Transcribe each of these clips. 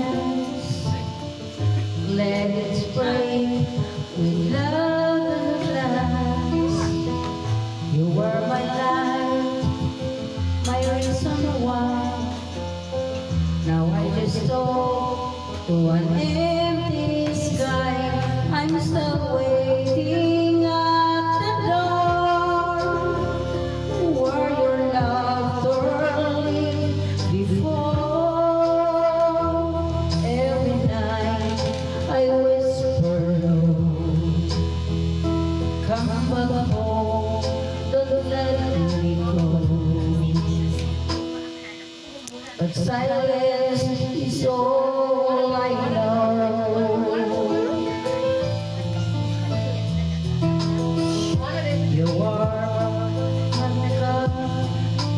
hands, let it spray with love and glass. You were my life, my reason why. Now I just talk to an empty sky. I'm still waiting at the door where your laughter lived before. Every night I whisper low, come back home, don't let me go. But silence is all I know. You are my love,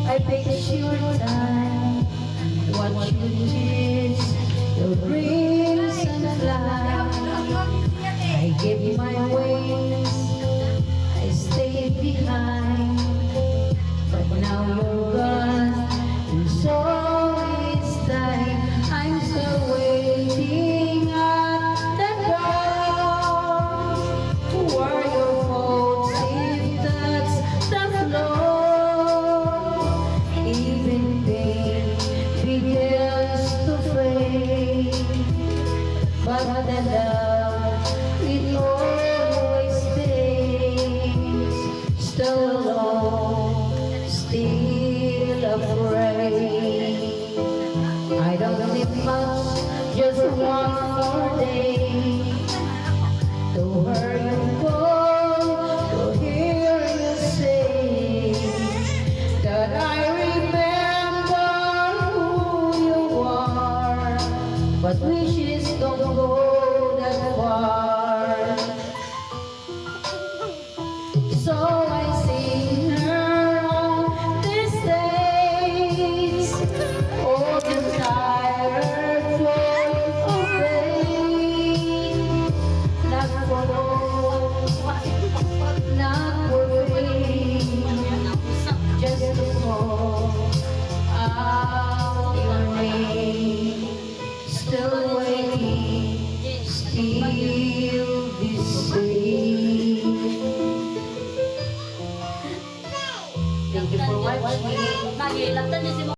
I picture your time. What you kiss, your dreams and fly. I give you my wings, I stay behind. But now you're gone, and so I'm still waiting at the door where your folks if that's the floor. Even pain begins to fade, but the love it always stays. Still alone, still afraid. I don't need much, just one more day to hear you call, to hear you say that I remember who you are, but wishes don't go.